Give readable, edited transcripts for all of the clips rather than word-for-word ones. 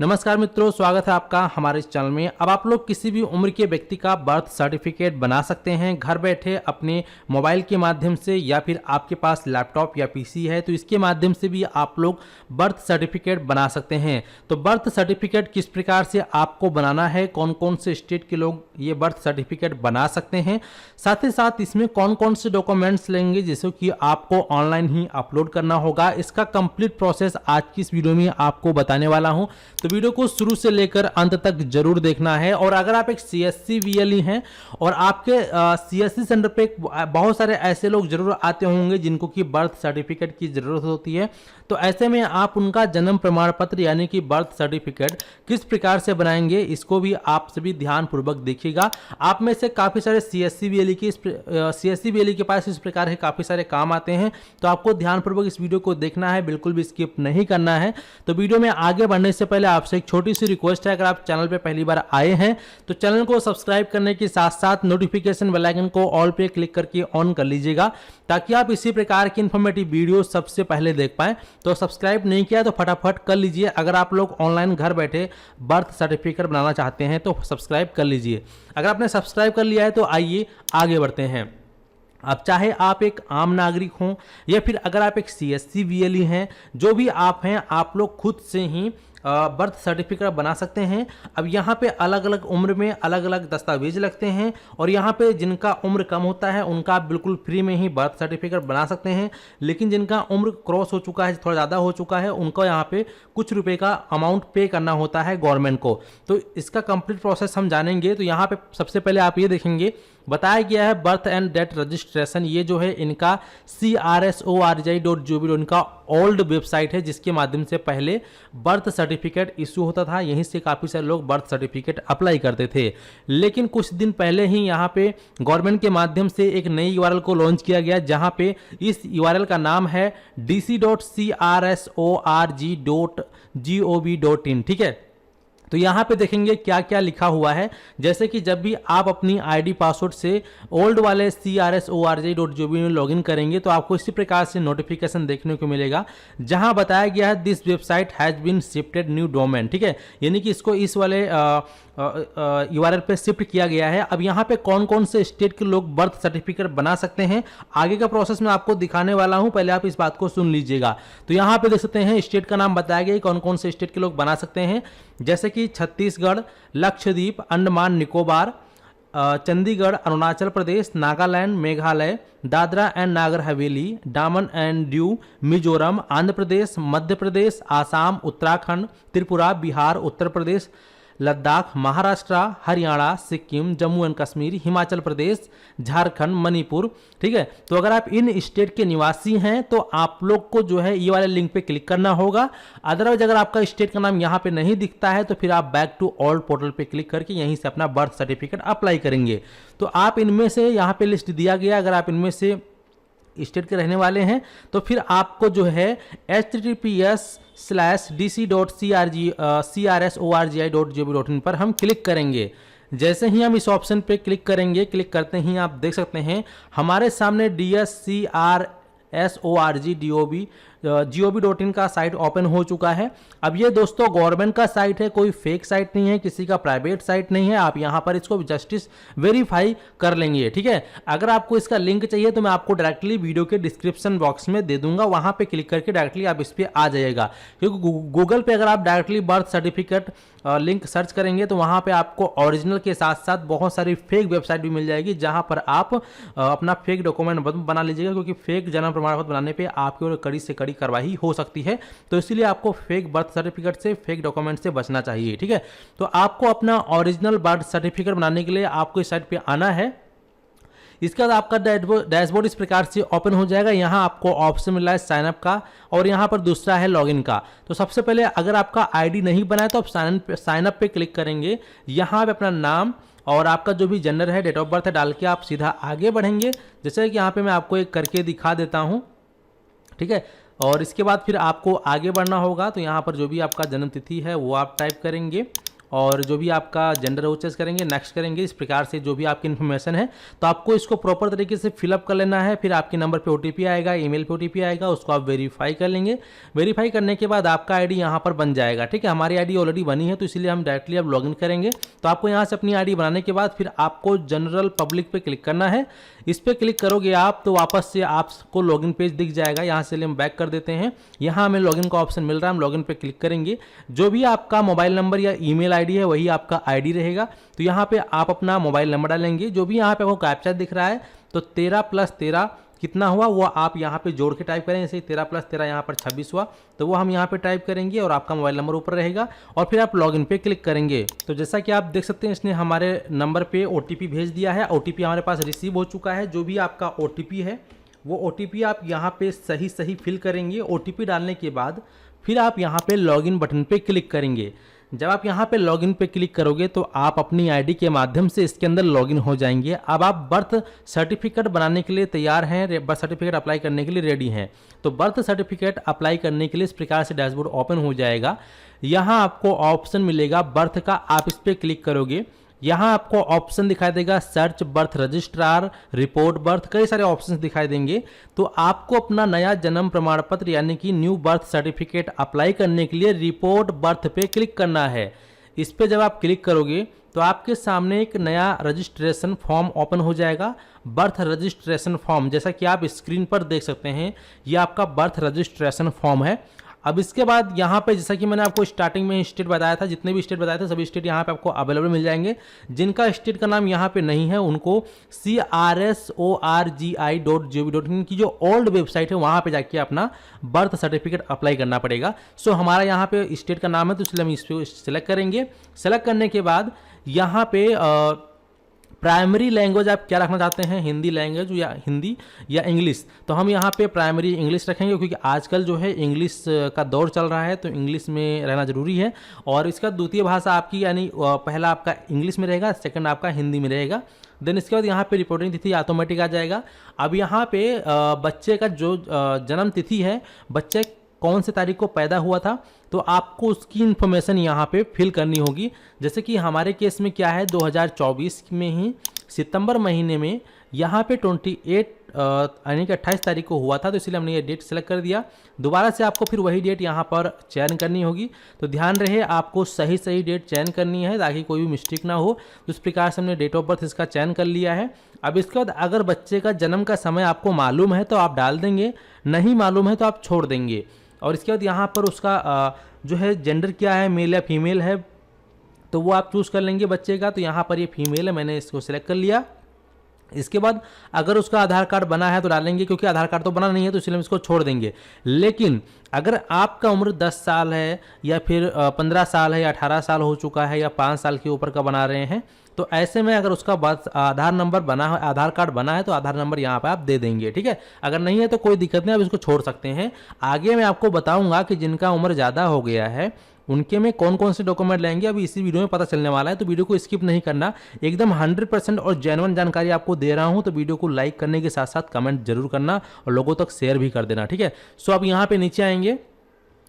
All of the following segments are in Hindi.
नमस्कार मित्रों, स्वागत है आपका हमारे इस चैनल में। अब आप लोग किसी भी उम्र के व्यक्ति का बर्थ सर्टिफिकेट बना सकते हैं घर बैठे अपने मोबाइल के माध्यम से, या फिर आपके पास लैपटॉप या पीसी है तो इसके माध्यम से भी आप लोग बर्थ सर्टिफिकेट बना सकते हैं। तो बर्थ सर्टिफिकेट किस प्रकार से आपको बनाना है, कौन कौन से स्टेट के लोग ये बर्थ सर्टिफिकेट बना सकते हैं, साथ ही साथ इसमें कौन कौन से डॉक्यूमेंट्स लेंगे जिसे कि आपको ऑनलाइन ही अपलोड करना होगा, इसका कंप्लीट प्रोसेस आज की इस वीडियो में आपको बताने वाला हूं। तो वीडियो को शुरू से लेकर अंत तक जरूर देखना है। और अगर आप एक सीएससी वीएलई हैं और आपके सीएससी सेंटर पे बहुत सारे ऐसे लोग जरूर आते होंगे जिनको कि बर्थ सर्टिफिकेट की जरूरत होती है, तो ऐसे में आप उनका जन्म प्रमाण पत्र यानी कि बर्थ सर्टिफिकेट किस प्रकार से बनाएंगे इसको भी आप सभी ध्यान पूर्वक देखिएगा। आप में से काफी सारे सीएससी वीएलई के पास इस प्रकार के काफी सारे काम आते हैं, तो आपको ध्यान पूर्वक इस वीडियो को देखना है, बिल्कुल भी स्किप नहीं करना है। तो वीडियो में आगे बढ़ने से पहले आपसे एक छोटी सी रिक्वेस्ट है, अगर आप चैनल पे पहली बार आए हैं तो चैनल को सब्सक्राइब करने के साथ साथ नोटिफिकेशन बेल आइकन को ऑल पे क्लिक करके ऑन कर लीजिएगा, ताकि आप इसी प्रकार की इंफॉर्मेटिव वीडियो सबसे पहले देख पाएं। तो सब्सक्राइब नहीं किया तो फटाफट कर लीजिए। अगर आप लोग ऑनलाइन घर बैठे बर्थ सर्टिफिकेट बनाना चाहते हैं तो सब्सक्राइब कर लीजिए। अगर आपने सब्सक्राइब कर लिया है तो आइए आगे बढ़ते हैं। अब चाहे आप एक आम नागरिक हों या फिर अगर आप एक सीएससी वीएलई हैं, जो भी आप हैं, आप लोग खुद से ही बर्थ सर्टिफिकेट बना सकते हैं। अब यहाँ पे अलग अलग उम्र में अलग अलग दस्तावेज लगते हैं, और यहाँ पे जिनका उम्र कम होता है उनका आप बिल्कुल फ्री में ही बर्थ सर्टिफिकेट बना सकते हैं, लेकिन जिनका उम्र क्रॉस हो चुका है, थोड़ा ज़्यादा हो चुका है, उनको यहाँ पे कुछ रुपए का अमाउंट पे करना होता है गवर्नमेंट को। तो इसका कंप्लीट प्रोसेस हम जानेंगे। तो यहाँ पे सबसे पहले आप ये देखेंगे, बताया गया है बर्थ एंड डेथ रजिस्ट्रेशन, ये जो है इनका CRSORGI.gov इनका ओल्ड वेबसाइट है, जिसके माध्यम से पहले बर्थ सर्टिफिकेट इशू होता था। यहीं से काफ़ी सारे लोग बर्थ सर्टिफिकेट अप्लाई करते थे, लेकिन कुछ दिन पहले ही यहाँ पे गवर्नमेंट के माध्यम से एक नई URL को लॉन्च किया गया, जहाँ पे इस URL का नाम है dc.crsorg.gov.in। ठीक है, तो यहाँ पे देखेंगे क्या क्या लिखा हुआ है। जैसे कि जब भी आप अपनी आईडी पासवर्ड से ओल्ड वाले CRSORG.gov में लॉगिन करेंगे तो आपको इसी प्रकार से नोटिफिकेशन देखने को मिलेगा, जहां बताया गया है this website has been shifted new domain. ठीक है, यानी कि इसको इस वाले URL पे शिफ्ट किया गया है। अब यहाँ पे कौन कौन से स्टेट के लोग बर्थ सर्टिफिकेट बना सकते हैं, आगे का प्रोसेस मैं आपको दिखाने वाला हूं, पहले आप इस बात को सुन लीजिएगा। तो यहाँ पे देख सकते हैं स्टेट का नाम बताया गया कौन कौन से स्टेट के लोग बना सकते हैं, जैसे कि Chhattisgarh, Lakshadweep, Andaman Nicobar, Chandigarh, Arunachal Pradesh, Nagaland, Meghalaya, Dadra and Nagar Haveli, Daman and Diu, Mizoram, Andhra Pradesh, Madhya Pradesh, Assam, Uttarakhand, Tripura, Bihar, Uttar Pradesh, Ladakh, Maharashtra, Haryana, Sikkim, Jammu and Kashmir, Himachal Pradesh, Jharkhand, Manipur. ठीक है, तो अगर आप इन स्टेट के निवासी हैं तो आप लोग को जो है ये वाले लिंक पे क्लिक करना होगा। अदरवाइज अगर आपका स्टेट का नाम यहाँ पे नहीं दिखता है तो फिर आप बैक टू ओल्ड पोर्टल पे क्लिक करके यहीं से अपना बर्थ सर्टिफिकेट अप्लाई करेंगे। तो आप इनमें से यहाँ पे लिस्ट दिया गया, अगर आप इनमें से स्टेट के रहने वाले हैं तो फिर आपको जो है https://dc.crsorgi.gov.in पर हम क्लिक करेंगे। जैसे ही हम इस ऑप्शन पे क्लिक करेंगे, क्लिक करते ही आप देख सकते हैं हमारे सामने DSCRSORG.gov.in का साइट ओपन हो चुका है। अब ये दोस्तों गवर्नमेंट का साइट है, कोई फेक साइट नहीं है, किसी का प्राइवेट साइट नहीं है। आप यहाँ पर इसको जस्टिस वेरीफाई कर लेंगे। ठीक है, अगर आपको इसका लिंक चाहिए तो मैं आपको डायरेक्टली वीडियो के डिस्क्रिप्शन बॉक्स में दे दूंगा, वहाँ पे क्लिक करके डायरेक्टली आप इस पर आ जाइएगा। क्योंकि गूगल पे अगर आप directly birth certificate link search करेंगे तो वहाँ पे आपको ओरिजिनल के साथ साथ बहुत सारी फेक वेबसाइट भी मिल जाएगी, जहाँ पर आप अपना फेक डॉक्यूमेंट बना लीजिएगा, क्योंकि फेक जन्म प्रमाण पत्र बनाने पे आपकी ओर कड़ी से कड़ी कार्रवाई हो सकती है। तो इसीलिए आपको फेक बर्थ सर्टिफिकेट से, फेक डॉक्यूमेंट से बचना चाहिए। ठीक है, तो आपको अपना ओरिजिनल बर्थ सर्टिफिकेट बनाने के लिए आपको इस साइट पे आना है। इसके बाद आपका डैशबोर्ड इस प्रकार से ओपन हो जाएगा। यहाँ आपको ऑप्शन मिल रहा है साइन अप का, और यहाँ पर दूसरा है लॉगिन का। तो सबसे पहले अगर आपका आईडी नहीं बना है तो आप साइन अप पे क्लिक करेंगे। यहाँ पे अपना नाम और आपका जो भी जेंडर है, डेट ऑफ बर्थ है, डाल के आप सीधा आगे बढ़ेंगे। जैसे कि यहाँ पे मैं आपको एक करके दिखा देता हूँ। ठीक है, और इसके बाद फिर आपको आगे बढ़ना होगा। तो यहाँ पर जो भी आपका जन्म तिथि है वो आप टाइप करेंगे, और जो भी आपका जेंडर वो चेंज करेंगे, नेक्स्ट करेंगे। इस प्रकार से जो भी आपकी इन्फॉर्मेशन है तो आपको इसको प्रॉपर तरीके से फिलअप कर लेना है। फिर आपके नंबर पे ओटीपी आएगा, ईमेल पे ओटीपी आएगा, उसको आप वेरीफाई कर लेंगे। वेरीफाई करने के बाद आपका आईडी यहाँ पर बन जाएगा, ठीक है। हमारी आईडी ऑलरेडी बनी है तो इसलिए हम डायरेक्टली अब लॉगिन करेंगे। तो आपको यहाँ से अपनी आईडी बनाने के बाद फिर आपको जनरल पब्लिक पे क्लिक करना है। इस पर क्लिक करोगे आप तो वापस से आपको लॉगिन पेज दिख जाएगा। यहाँ से हम बैक कर देते हैं। यहाँ हमें लॉगिन का ऑप्शन मिल रहा है, हम लॉगिन पे क्लिक करेंगे। जो भी आपका मोबाइल नंबर या ईमेल आईडी है वही आपका आईडी रहेगा। तो यहाँ पे आप अपना मोबाइल नंबर डालेंगे। जो भी यहाँ पे आपको कैप्चा दिख रहा है तो 13 + 13 कितना हुआ वो आप यहाँ पे जोड़ के टाइप करें। जैसे 13 + 13 यहाँ पर 26 हुआ तो वो हम यहाँ पे टाइप करेंगे और आपका मोबाइल नंबर ऊपर रहेगा और फिर आप लॉगिन पे क्लिक करेंगे। तो जैसा कि आप देख सकते हैं इसने हमारे नंबर पे ओटीपी भेज दिया है। ओटीपी हमारे पास रिसीव हो चुका है। जो भी आपका ओटीपी है वो ओटीपी आप यहाँ पे सही फिल करेंगे। ओटीपी डालने के बाद फिर आप यहाँ पे लॉगिन बटन पे क्लिक करेंगे। जब आप यहाँ पे लॉगिन पे क्लिक करोगे तो आप अपनी आईडी के माध्यम से इसके अंदर लॉगिन हो जाएंगे। अब आप बर्थ सर्टिफिकेट बनाने के लिए तैयार हैं, बर्थ सर्टिफिकेट अप्लाई करने के लिए रेडी हैं। तो बर्थ सर्टिफिकेट अप्लाई करने के लिए इस प्रकार से डैशबोर्ड ओपन हो जाएगा। यहाँ आपको ऑप्शन मिलेगा बर्थ का, आप इस पर क्लिक करोगे। यहाँ आपको ऑप्शन दिखाई देगा search birth registrar, report birth, कई सारे ऑप्शंस दिखाई देंगे। तो आपको अपना नया जन्म प्रमाण पत्र यानी कि न्यू बर्थ सर्टिफिकेट अप्लाई करने के लिए रिपोर्ट बर्थ पे क्लिक करना है। इस पे जब आप क्लिक करोगे तो आपके सामने एक नया रजिस्ट्रेशन फॉर्म ओपन हो जाएगा, बर्थ रजिस्ट्रेशन फॉर्म। जैसा कि आप स्क्रीन पर देख सकते हैं ये आपका बर्थ रजिस्ट्रेशन फॉर्म है। अब इसके बाद यहाँ पे जैसा कि मैंने आपको स्टार्टिंग में स्टेट बताया था, जितने भी स्टेट बताए थे सभी स्टेट यहाँ पे आपको अवेलेबल मिल जाएंगे। जिनका स्टेट का नाम यहाँ पे नहीं है उनको crsorgi.gov.in की जो ओल्ड वेबसाइट है वहाँ पे जाके अपना बर्थ सर्टिफिकेट अप्लाई करना पड़ेगा। सो हमारा यहाँ पे स्टेट का नाम है तो इसलिए हम इसको सिलेक्ट करेंगे। सेलेक्ट करने के बाद यहाँ पे प्राइमरी लैंग्वेज आप क्या रखना चाहते हैं, हिंदी लैंग्वेज या हिंदी या इंग्लिश। तो हम यहाँ पे प्राइमरी इंग्लिश रखेंगे क्योंकि आजकल जो है इंग्लिश का दौर चल रहा है तो इंग्लिश में रहना जरूरी है। और इसका द्वितीय भाषा आपकी यानी पहला आपका इंग्लिश में रहेगा, सेकंड आपका हिंदी में रहेगा। देन इसके बाद यहाँ पे रिपोर्टिंग तिथि ऑटोमेटिक आ जाएगा। अब यहाँ पे बच्चे का जो जन्म तिथि है, बच्चे कौन से तारीख को पैदा हुआ था तो आपको उसकी इन्फॉर्मेशन यहाँ पे फिल करनी होगी। जैसे कि हमारे केस में क्या है 2024 में ही सितंबर महीने में यहाँ पे 28 यानी कि 28 तारीख को हुआ था तो इसलिए हमने ये डेट सेलेक्ट कर दिया। दोबारा से आपको फिर वही डेट यहाँ पर चयन करनी होगी। तो ध्यान रहे आपको सही डेट चयन करनी है ताकि कोई भी मिस्टेक ना हो। तो इस प्रकार से हमने डेट ऑफ बर्थ इसका चयन कर लिया है। अब इसके बाद अगर बच्चे का जन्म का समय आपको मालूम है तो आप डाल देंगे, नहीं मालूम है तो आप छोड़ देंगे। और इसके बाद यहाँ पर उसका जो है जेंडर क्या है, मेल या फीमेल है तो वो आप चूज़ कर लेंगे बच्चे का। तो यहाँ पर ये फीमेल है, मैंने इसको सिलेक्ट कर लिया। इसके बाद अगर उसका आधार कार्ड बना है तो डालेंगे, क्योंकि आधार कार्ड तो बना नहीं है तो इसलिए हम इसको छोड़ देंगे। लेकिन अगर आपका उम्र 10 साल है या फिर 15 साल है या 18 साल हो चुका है या 5 साल के ऊपर का बना रहे हैं तो ऐसे में अगर उसका आधार नंबर बना है, आधार कार्ड बना है तो आधार नंबर यहाँ पे आप दे देंगे, ठीक है। अगर नहीं है तो कोई दिक्कत नहीं, आप इसको छोड़ सकते हैं। आगे मैं आपको बताऊंगा कि जिनका उम्र ज़्यादा हो गया है उनके में कौन कौन से डॉक्यूमेंट लेंगे, अभी इसी वीडियो में पता चलने वाला है। तो वीडियो को स्किप नहीं करना, एकदम 100% और जेन्युइन जानकारी आपको दे रहा हूं। तो वीडियो को लाइक करने के साथ साथ कमेंट जरूर करना और लोगों तक शेयर भी कर देना, ठीक है। सो अब यहाँ पे नीचे आएंगे,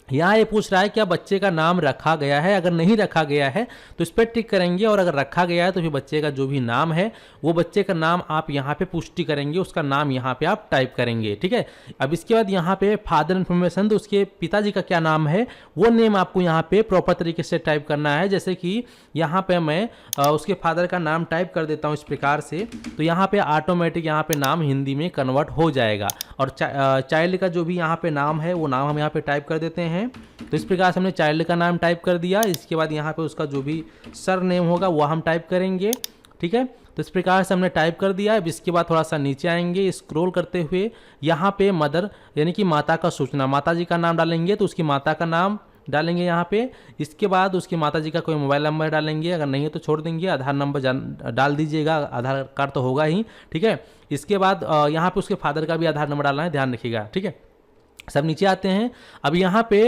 यहाँ ये पूछ रहा है क्या बच्चे का नाम रखा गया है। अगर नहीं रखा गया है तो इस पर टिक करेंगे और अगर रखा गया है तो फिर बच्चे का जो भी नाम है वो बच्चे का नाम आप यहाँ पे पुष्टि करेंगे, उसका नाम यहाँ पे आप टाइप करेंगे, ठीक है। अब इसके बाद यहाँ पे फादर इन्फॉर्मेशन, तो उसके पिताजी का क्या नाम है वो नेम आपको यहाँ पे प्रॉपर तरीके से टाइप करना है। जैसे कि यहाँ पे मैं उसके फादर का नाम टाइप कर देता हूँ इस प्रकार से, तो यहाँ पे ऑटोमेटिक यहाँ पे नाम हिंदी में कन्वर्ट हो जाएगा। और चाइल्ड का जो भी यहाँ पे नाम है वो नाम हम यहाँ पे टाइप कर देते हैं। तो इस प्रकार से हमने चाइल्ड का नाम टाइप कर दिया। इसके बाद यहाँ पे उसका जो भी सर नेम होगा वो हम टाइप करेंगे, ठीक है। तो इस प्रकार से हमने टाइप कर दिया। अब इसके बाद थोड़ा सा नीचे आएंगे स्क्रॉल करते हुए, यहाँ पे मदर यानी कि माता का सूचना, माता जी का नाम डालेंगे तो उसकी माता का नाम डालेंगे यहाँ पे। इसके बाद उसकी माता जी का कोई मोबाइल नंबर डालेंगे, अगर नहीं है तो छोड़ देंगे। आधार नंबर डाल दीजिएगा, आधार कार्ड तो होगा ही, ठीक है। इसके बाद यहाँ पे उसके फादर का भी आधार नंबर डालना है, ध्यान रखिएगा, ठीक है। सब नीचे आते हैं। अब यहाँ पे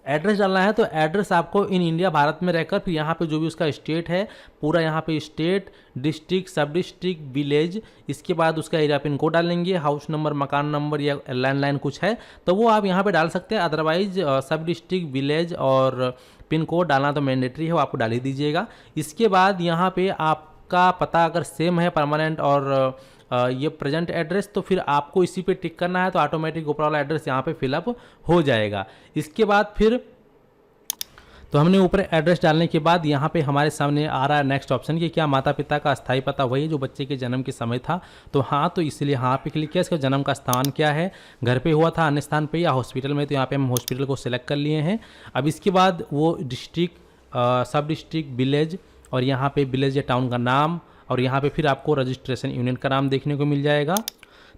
एड्रेस डालना है तो एड्रेस आपको इन इंडिया भारत में रहकर फिर यहाँ पे जो भी उसका स्टेट है पूरा यहाँ पे स्टेट, डिस्ट्रिक्ट, सब डिस्ट्रिक्ट, विलेज, इसके बाद उसका एरिया पिन कोड डालेंगे, हाउस नंबर, मकान नंबर या लैंडलाइन कुछ है तो वो आप यहाँ पे डाल सकते हैं। अदरवाइज सब डिस्ट्रिक्ट, विलेज और पिन कोड डालना तो मैंडेटरी है, वो आपको डाल ही दीजिएगा। इसके बाद यहाँ पे आपका पता अगर सेम है परमानेंट और ये प्रेजेंट एड्रेस तो फिर आपको इसी पे टिक करना है तो ऑटोमेटिक ऊपर वाला एड्रेस यहाँ पे फिलअप हो जाएगा। इसके बाद फिर तो हमने ऊपर एड्रेस डालने के बाद यहाँ पे हमारे सामने आ रहा है नेक्स्ट ऑप्शन कि क्या माता पिता का अस्थायी पता वही जो बच्चे के जन्म के समय था, तो हाँ, तो इसलिए हाँ पे क्लिक किया। इसका जन्म का स्थान क्या है, घर पे हुआ था, अन्य स्थान पे या हॉस्पिटल में, तो यहाँ पे हम हॉस्पिटल को सिलेक्ट कर लिए हैं। अब इसके बाद वो डिस्ट्रिक्ट, सब डिस्ट्रिक्ट, विलेज और यहाँ पे विलेज या टाउन का नाम और यहाँ पे फिर आपको रजिस्ट्रेशन यूनिट का नाम देखने को मिल जाएगा।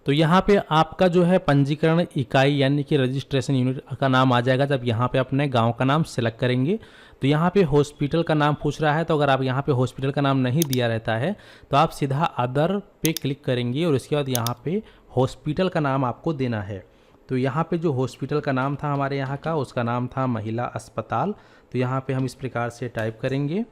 तो यहाँ पे आपका जो है पंजीकरण इकाई यानी कि रजिस्ट्रेशन यूनिट का नाम आ जाएगा जब यहाँ पे अपने गांव का नाम सेलेक्ट करेंगे। तो यहाँ पे हॉस्पिटल का नाम पूछ रहा है, तो अगर आप यहाँ पे हॉस्पिटल का नाम नहीं दिया रहता है तो आप सीधा अदर पे क्लिक करेंगे और इसके बाद यहाँ पे हॉस्पिटल का नाम आपको देना है। तो यहाँ पे जो हॉस्पिटल का नाम था हमारे यहाँ का, उसका नाम था महिला अस्पताल। तो यहाँ पे हम इस प्रकार से टाइप करेंगे।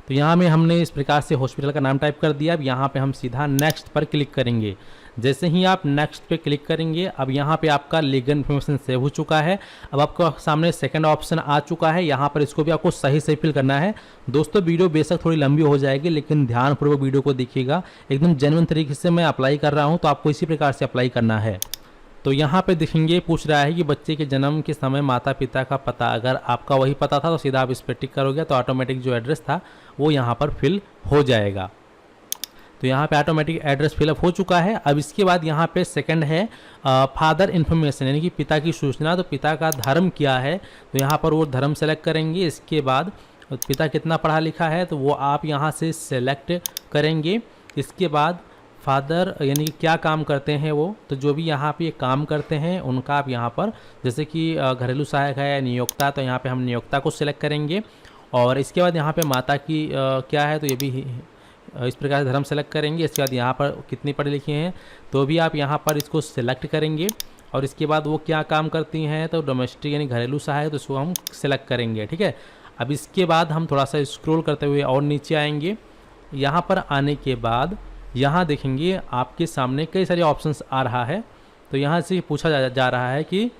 तो यहाँ में हमने इस प्रकार से हॉस्पिटल का नाम टाइप कर दिया। अब यहाँ पे हम सीधा नेक्स्ट पर क्लिक करेंगे। जैसे ही आप नेक्स्ट पे क्लिक करेंगे अब यहाँ पे आपका लीगल इन्फॉर्मेशन सेव हो चुका है। अब आपको सामने सेकंड ऑप्शन आ चुका है, यहाँ पर इसको भी आपको सही से फिल करना है। दोस्तों वीडियो बेशक थोड़ी लंबी हो जाएगी लेकिन ध्यानपूर्वक वीडियो को देखिएगा, एकदम जेन्युइन तरीके से मैं अप्लाई कर रहा हूँ तो आपको इसी प्रकार से अप्लाई करना है। तो यहाँ पे देखेंगे पूछ रहा है कि बच्चे के जन्म के समय माता पिता का पता, अगर आपका वही पता था तो सीधा आप इस पर टिक करोगे तो ऑटोमेटिक जो एड्रेस था वो यहाँ पर फिल हो जाएगा। तो यहाँ पे ऑटोमेटिक एड्रेस फिलअप हो चुका है। अब इसके बाद यहाँ पे सेकंड है फादर इन्फॉर्मेशन यानी कि पिता की सूचना। तो पिता का धर्म क्या है तो यहाँ पर वो धर्म सेलेक्ट करेंगे। इसके बाद पिता कितना पढ़ा लिखा है तो वो आप यहाँ से सेलेक्ट करेंगे। इसके बाद फादर यानी कि क्या काम करते हैं वो, तो जो भी यहाँ पे काम करते हैं उनका आप यहाँ पर जैसे कि घरेलू सहायक है, नियोक्ता, तो यहाँ पे हम नियोक्ता को सिलेक्ट करेंगे। और इसके बाद यहाँ पे माता की क्या है तो ये भी इस प्रकार से धर्म सेलेक्ट करेंगे। इसके बाद यहाँ पर कितनी पढ़े लिखे हैं तो भी आप यहाँ पर इसको सिलेक्ट करेंगे। और इसके बाद वो क्या काम करती हैं तो डोमेस्टिक यानी घरेलू सहायक, तो इसको हम सिलेक्ट करेंगे। ठीक है, अब इसके बाद हम थोड़ा सा स्क्रॉल करते हुए और नीचे आएंगे। यहाँ पर आने के बाद यहाँ देखेंगे आपके सामने कई सारे ऑप्शंस आ रहा है। तो यहाँ से पूछा जा रहा है कि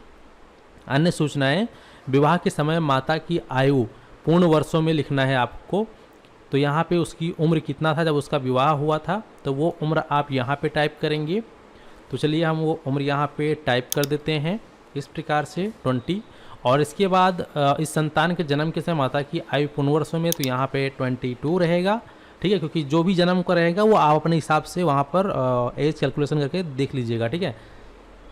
अन्य सूचनाएं, विवाह के समय माता की आयु पूर्ण वर्षों में लिखना है आपको। तो यहाँ पे उसकी उम्र कितना था जब उसका विवाह हुआ था तो वो उम्र आप यहाँ पे टाइप करेंगे। तो चलिए हम वो उम्र यहाँ पे टाइप कर देते हैं इस प्रकार से 20। और इसके बाद इस संतान के जन्म के समय माता की आयु पूर्ण वर्षों में, तो यहाँ पे 22 रहेगा। ठीक है, क्योंकि जो भी जन्म का रहेगा वो आप अपने हिसाब से वहाँ पर एज कैलकुलेशन करके देख लीजिएगा। ठीक है,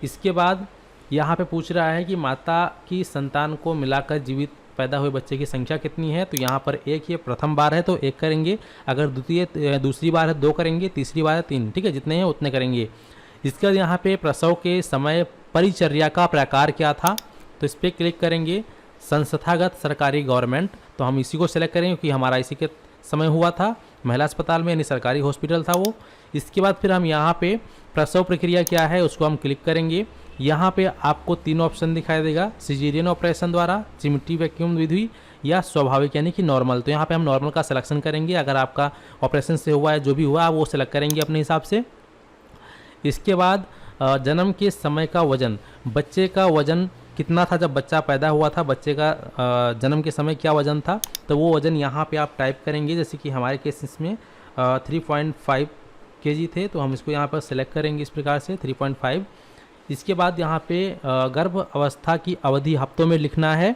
इसके बाद यहाँ पे पूछ रहा है कि माता की संतान को मिलाकर जीवित पैदा हुए बच्चे की संख्या कितनी है। तो यहाँ पर एक ही प्रथम बार है तो 1 करेंगे, अगर दूसरी बार है 2 करेंगे, तीसरी बार है 3। ठीक है, जितने हैं उतने करेंगे। इसके बाद यहाँ पे प्रसव के समय परिचर्या का प्रकार क्या था तो इस पर क्लिक करेंगे। संस्थागत सरकारी गवर्नमेंट, तो हम इसी को सिलेक्ट करेंगे क्योंकि हमारा इसी के समय हुआ था, महिला अस्पताल में यानी सरकारी हॉस्पिटल था वो। इसके बाद फिर हम यहाँ पे प्रसव प्रक्रिया क्या है उसको हम क्लिक करेंगे। यहाँ पे आपको 3 ऑप्शन दिखाई देगा, सिजेरियन ऑपरेशन द्वारा, चिमटी वैक्यूम विधि या स्वाभाविक यानी कि नॉर्मल। तो यहाँ पे हम नॉर्मल का सिलेक्शन करेंगे। अगर आपका ऑपरेशन से हुआ है जो भी हुआ वो सिलेक्ट करेंगे अपने हिसाब से। इसके बाद जन्म के समय का वजन, बच्चे का वजन कितना था जब बच्चा पैदा हुआ था, बच्चे का जन्म के समय क्या वजन था तो वो वजन यहाँ पे आप टाइप करेंगे। जैसे कि हमारे केसेस में 3.5 kg थे तो हम इसको यहाँ पर सिलेक्ट करेंगे इस प्रकार से 3.5। इसके बाद यहाँ पे गर्भ अवस्था की अवधि हफ्तों में लिखना है।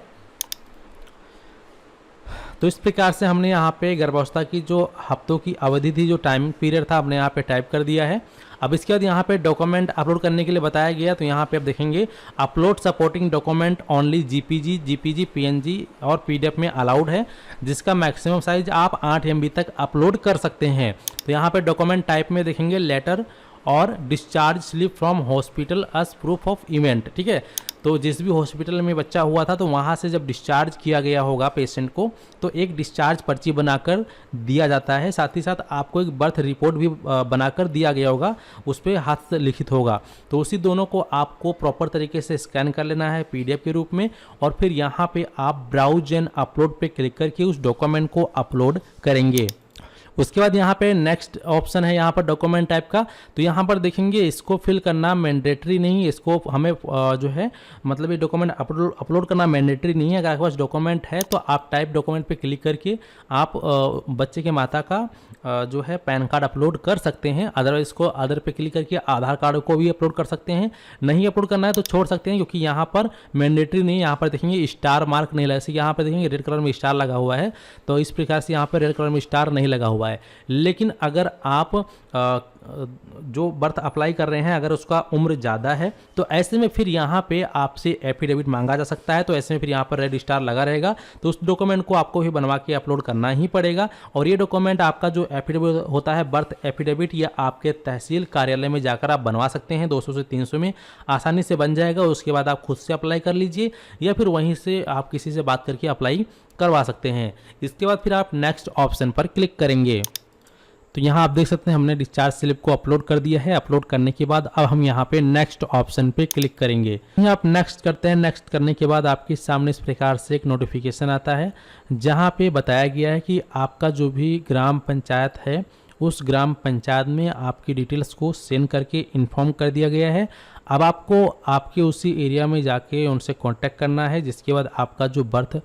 तो इस प्रकार से हमने यहाँ पे गर्भावस्था की जो हफ्तों की अवधि थी, जो टाइमिंग पीरियड था, हमने यहाँ पे टाइप कर दिया है। अब इसके बाद यहाँ पे डॉक्यूमेंट अपलोड करने के लिए बताया गया। तो यहाँ पे आप देखेंगे upload supporting document only GPG, PNG और पीडीएफ में अलाउड है, जिसका मैक्सिमम साइज आप 8 MB तक अपलोड कर सकते हैं। तो यहाँ पे डॉक्यूमेंट टाइप में देखेंगे लेटर और discharge slip from hospital as proof of event. ठीक है, तो जिस भी हॉस्पिटल में बच्चा हुआ था तो वहाँ से जब डिस्चार्ज किया गया होगा पेशेंट को तो एक डिस्चार्ज पर्ची बनाकर दिया जाता है। साथ ही साथ आपको एक बर्थ रिपोर्ट भी बनाकर दिया गया होगा, उस पर हाथ से लिखित होगा। तो उसी दोनों को आपको प्रॉपर तरीके से स्कैन कर लेना है PDF के रूप में, और फिर यहाँ पे आप ब्राउज एंड अपलोड पे क्लिक करके उस डॉक्यूमेंट को अपलोड करेंगे। उसके बाद यहाँ पे नेक्स्ट ऑप्शन है यहाँ पर डॉक्यूमेंट टाइप का। तो यहाँ पर देखेंगे इसको फिल करना मैंडेटरी नहीं, इसको हमें जो है मतलब ये डॉक्यूमेंट अपलोड करना मैंडेटरी नहीं है। अगर आपके पास डॉक्यूमेंट है तो आप टाइप डॉक्यूमेंट पे क्लिक करके आप बच्चे के माता का जो है पैन कार्ड अपलोड कर सकते हैं। अदरवाइज इसको अदर पे क्लिक करके आधार कार्ड को भी अपलोड कर सकते हैं। नहीं अपलोड करना है तो छोड़ सकते हैं, क्योंकि यहाँ पर मैंडेटरी नहीं है। यहाँ पर देखेंगे स्टार मार्क नहीं लगा, जैसे यहाँ पर देखेंगे रेड कलर में स्टार लगा हुआ है, तो इस प्रकार से यहाँ पर रेड कलर में स्टार नहीं लगा हुआ है। लेकिन अगर आप जो बर्थ अप्लाई कर रहे हैं अगर उसका उम्र ज़्यादा है तो ऐसे में फिर यहाँ पे आपसे एफिडेविट मांगा जा सकता है। तो ऐसे में फिर यहाँ पर रेड स्टार लगा रहेगा, तो उस डॉक्यूमेंट को आपको भी बनवा के अपलोड करना ही पड़ेगा। और ये डॉक्यूमेंट आपका जो एफिडेविट होता है बर्थ एफिडेविट, या आपके तहसील कार्यालय में जाकर आप बनवा सकते हैं। 200 से 300 में आसानी से बन जाएगा। उसके बाद आप खुद से अप्लाई कर लीजिए, या फिर वहीं से आप किसी से बात करके अप्लाई करवा सकते हैं। इसके बाद फिर आप नेक्स्ट ऑप्शन पर क्लिक करेंगे। तो यहाँ आप देख सकते हैं हमने डिस्चार्ज स्लिप को अपलोड कर दिया है। अपलोड करने के बाद अब हम यहाँ पे नेक्स्ट ऑप्शन पे क्लिक करेंगे। आप नेक्स्ट करते हैं। नेक्स्ट करने के बाद आपके सामने इस प्रकार से एक नोटिफिकेशन आता है, जहाँ पे बताया गया है कि आपका जो भी ग्राम पंचायत है उस ग्राम पंचायत में आपकी डिटेल्स को सेंड करके इन्फॉर्म कर दिया गया है। अब आपको आपके उसी एरिया में जाके उनसे कॉन्टैक्ट करना है, जिसके बाद आपका जो बर्थ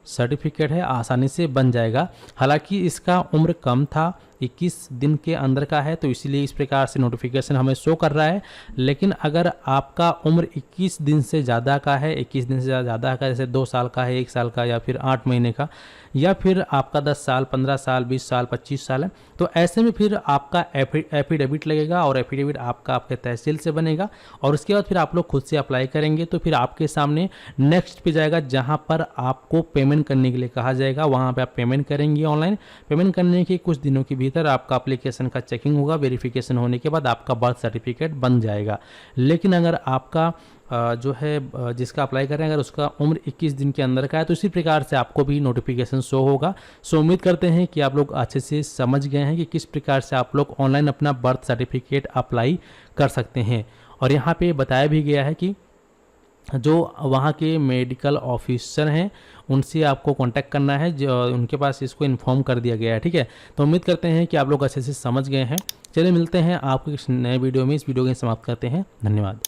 सर्टिफिकेट है आसानी से बन जाएगा। हालांकि इसका उम्र कम था, 21 दिन के अंदर का है, तो इसीलिए इस प्रकार से नोटिफिकेशन हमें शो कर रहा है। लेकिन अगर आपका उम्र 21 दिन से ज़्यादा का है, 21 दिन से ज़्यादा का, जैसे 2 साल का है, 1 साल का, या फिर 8 महीने का, या फिर आपका 10 साल, 15 साल, 20 साल, 25 साल है, तो ऐसे में फिर आपका एफिडेविट लगेगा, और एफिडेविट आपके तहसील से बनेगा। और उसके बाद फिर आप लोग खुद से अप्लाई करेंगे, तो फिर आपके सामने नेक्स्ट पे जाएगा, जहाँ पर आपको पेमेंट करने के लिए कहा जाएगा। वहाँ पे आप पेमेंट करेंगे। ऑनलाइन पेमेंट करने के कुछ दिनों के भीतर आपका एप्लीकेशन का चेकिंग होगा। वेरिफिकेशन होने के बाद आपका बर्थ सर्टिफिकेट बन जाएगा। लेकिन अगर आपका जो है जिसका अप्लाई कर रहे हैं अगर उसका उम्र 21 दिन के अंदर का है, तो इसी प्रकार से आपको भी नोटिफिकेशन शो होगा। सो उम्मीद करते हैं कि आप लोग अच्छे से समझ गए हैं कि किस प्रकार से आप लोग ऑनलाइन अपना बर्थ सर्टिफिकेट अप्लाई कर सकते हैं। और यहाँ पे बताया भी गया है कि जो वहाँ के मेडिकल ऑफिसर हैं उनसे आपको कांटेक्ट करना है, जो उनके पास इसको इन्फॉर्म कर दिया गया है। ठीक है, तो उम्मीद करते हैं कि आप लोग अच्छे से समझ गए हैं। चलिए मिलते हैं आपको इस नए वीडियो में। इस वीडियो को समाप्त करते हैं। धन्यवाद।